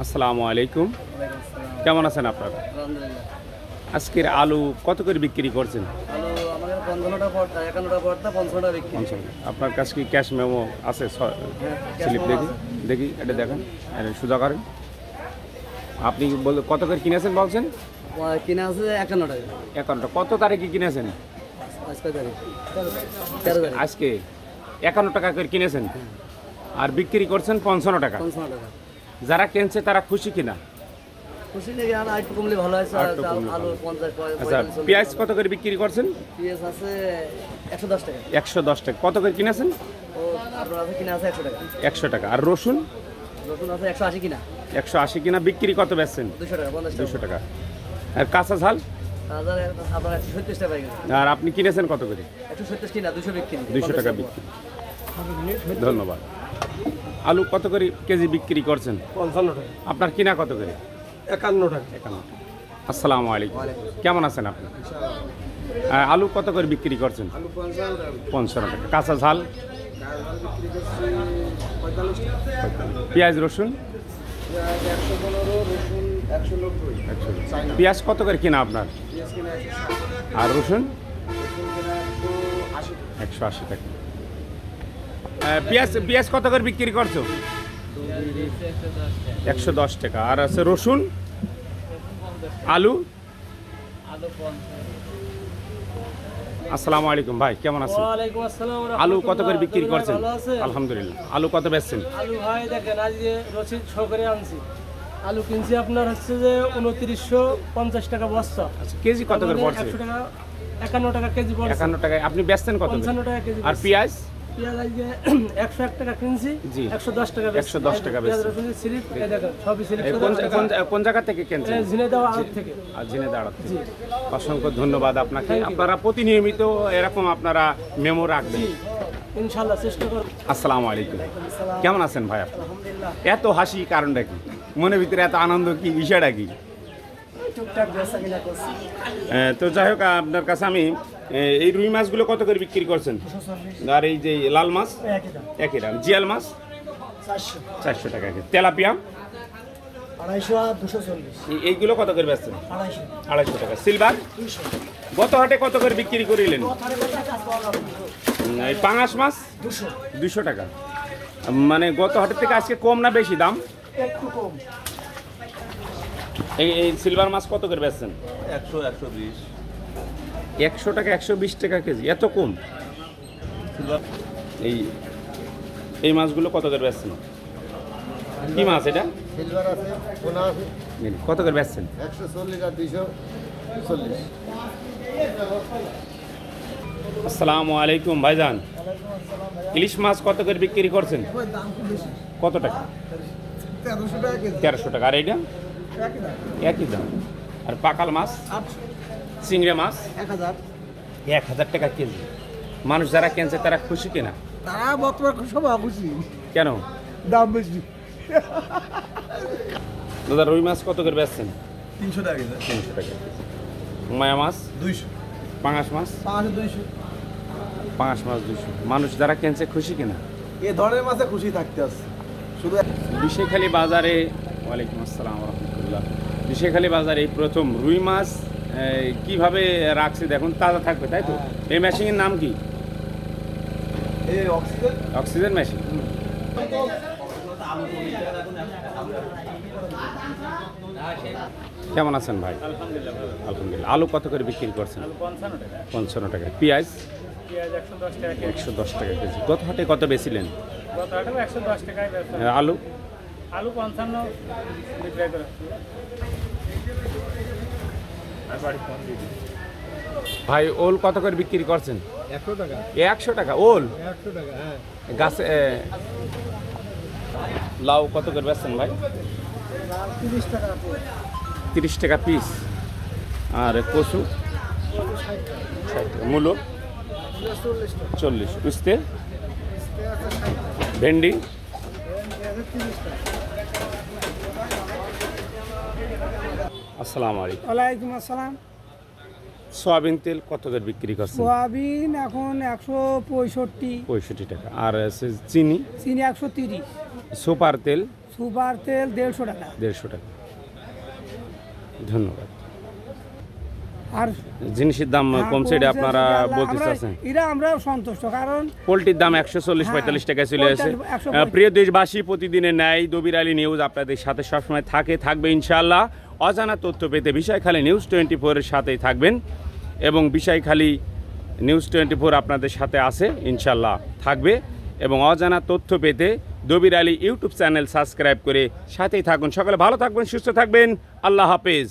আসসালামু আলাইকুম। কেমন আছেন আপনারা? আজকের আলু কত করে বিক্রি করছেন? আপনার কাছে কি ক্যাশ মেমো আছে? স্লিপ দেখি দেখি, এটা দেখেন, সোজা করেন। আপনি কত করে কিনেছেন বলছেন? কিনা আছে 51 টাকা। 51 কত তারিখে কিনেছেন? আজকে 51 টাকা করে কিনেছেন আর বিক্রি করছেন 55 টাকা। যারা কিনছে তারা খুশি কিনা? খুশি নাকি? আর একটু কমলে ভালো আছে। আলু 50 আচ্ছা, পেঁয়াজ কত করে বিক্রি করছেন? পেঁয়াজ আছে 110 টাকা। 110 টাকা। কত করে কিনেছেন? ও আপনার আছে কিনা আছে 100 টাকা। 100 টাকা। আর রসুন? রসুন আছে 180 কিনা। 180 কিনা, বিক্রি কত বেচছেন? 200 টাকা, 50 টাকা। 200 টাকা। আর কাঁচা ঝাল? আপনার 170 টাকা পাই। আর আপনি কিনেছেন কত করে? 170 কিনা, 200 বিক্রি। 200 টাকা বিক্রি। ধন্যবাদ। আলু কত করে কেজি বিক্রি করছেন? 55 টাকা। আপনার কিনা কত করে? 51 টাকা। 51 টাকা। আসসালামু আলাইকুম। কেমন আছেন আপনি? আলু কত করে বিক্রি করছেন? আলু 55 টাকা। 55 টাকা। কাঁচা ঝাল? বিক্রি করছি 45 টাকা। পেঁয়াজ রসুন? 115, রসুন 190। পেঁয়াজ কত করে কিনা আপনার? পেঁয়াজ কিনা 160। আর রসুন? রসুন কিনা 180 টাকা। 180 টাকা। পেঁয়াজ কত করে বিক্রি করছো? 110 টাকা। আর আছে রসুন? আলু? আসসালামু আলাইকুম ভাই, কেমন আছেন? ওয়ালাইকুম আসসালাম। আলু কত করে বিক্রি করছেন? ভালো আছেন? আলহামদুলিল্লাহ। আলু কত বেচছেন? আলু ভাই দেখেন, আজ যে রসিদ সহকারে আনছি। আলু কিনছি আপনার হচ্ছে যে 2950 টাকা বস্তা। আচ্ছা, কেজি কত করে পড়ছে? 100 টাকা, 51 টাকা কেজি পড়ছে। 51 টাকায় আপনি বেচছেন কত? 55 টাকা কেজি। আর পেঁয়াজ? পেঁয়াজ আজ যে 101 টাকা কিনছি, জি। 110 টাকা বেচছি। 110 টাকা বেচছি। পেঁয়াজ রসুনের স্লিপ এই দেখেন, সবই স্লিপ। কোন জায়গা থেকে কিনছেন? ঝিনাইদহ আড়ত থেকে। আর ঝিনাইদহ আড়ত থেকে। অসংখ্য ধন্যবাদ আপনাকে। আপনারা প্রতিনিয়মিত এরকম আপনারা মেমো রাখবেন। ইনশাআল্লাহ চেষ্টা করব। আসসালামু আলাইকুম। কেমন আছেন ভাই? এত হাসি কারণটা কি? মনের ভিতরে এত আনন্দ কি, বিষয়টা কি? টুকটাক বেচা কিনা করছি। তো যাই হোক, আপনার কাছে আমি এই রুই মাছগুলো কত করে বিক্রি করছেন? আর এই যে লাল মাছ? একই দাম। জিয়াল মাছ? 400 টাকা। তেলাপিয়া? 250 আর 240। এইগুলো কত করে বেচছেন? 250 টাকা। সিলভার? 200। গত হাটে কত করে বিক্রি করিলেন? এই পাঙাশ মাছ? 200 টাকা। মানে গত হাটের থেকে আজকে কম না বেশি দাম? একটু কম। এই সিলভার মাছ কত করে বেচছেন? 100, 120। 100 টাকা, 120 টাকা কেজি, এত কম? এই মাছগুলো কত করে বেচছেন? কি মাছ এটা? সিলভার আছে, পোনা আছে। কত করে বেচছেন? 140 আর 240। আসসালামু আলাইকুম ভাইজান। ইলিশ মাছ কত করে বিক্রি করছেন? কত টাকা? 1300 টাকা কেজি। 1300 টাকা। আর এইটা? একই দাম। আর পাকাল মাছ? চিংড়ি মাছ? 1000। 1000 টাকা কেজি। মানুষ যারা কিনছে তারা খুশি কিনা? তারা বর্তমান সব খুশি। কেন? দাম বেশি। দাদা, রুই মাছ কত করে বেচছেন? 300 টাকা কেজি। 300 টাকা। মায়া মাছ? 200। পাঙাশ মাছ? 200। পাঙাশ মাছ 200। মানুষ যারা কিনছে খুশি কিনা? এ ধরনের মাছে খুশি থাকতে আছে। শুধু বিশেখালী বাজারে, ওয়ালাইকুম আসসালাম রহমতুল্লাহ, বিশেখালী বাজারে এই প্রথম রুই মাছ কিভাবে রাখছে দেখুন, তাজা থাকবে, তাই তো? এই মেশিনের নাম কি? এই অক্সিজেন। Oxygen machine. কেমন আছেন ভাই? আলহামদুলিল্লাহ। আলু কত করে বিক্রি করছেন? 55 টাকা। পেঁয়াজ? 110 টাকা কেজি। গত হাটে কত বেচিলেন? আলু? আলু 55 বিক্রয় করা। ভাই, ওল কত করে বিক্রি করছেন? 100 টাকা। 100 টাকা ওল? 100 টাকা, হ্যাঁ। গাছে লাউ কত করে বেচছেন ভাই? 30 টাকা। 30 টাকা পিস। আর কচু? 60 টাকা। মূলো? 40 টাকা। 40। উস্তে? ভেন্ডি? 30 টাকা। আসসালামু আলাইকুম। ওয়ালাইকুম আসসালাম। সয়াবিন তেল কত করে বিক্রি করছেন? সোয়াবিন এখন 165। 65 টাকা। আর চিনি? চিনি 130। সুপার তেল? সুপার তেল 150 টাকা। 150 টাকা। ধন্যবাদ। আর জিনিসের দাম কমছে এটা আপনারা বলতে চাচ্ছেন? এটা আমরা সন্তুষ্ট, কারণ পোলট্রির দাম 140-45 টাকা চলে আসে। 145 প্রিয় দেশবাসী, প্রতিদিনের ন্যায় দবির আলী নিউজ আপনাদের সাথে সবসময় থাকবে ইনশাআল্লাহ। অজানা তথ্য পেতে বিষয়খালী নিউজ 24 এর সাথেই থাকবেন এবং বিষয়খালী নিউজ 24 আপনাদের সাথে আছে ইনশাআল্লাহ থাকবে। এবং অজানা তথ্য পেতে Dabir Ali YouTube channel subscribe করে সাথেই থাকুন। সকলে ভালো থাকবেন, সুস্থ থাকবেন। আল্লাহ হাফেজ।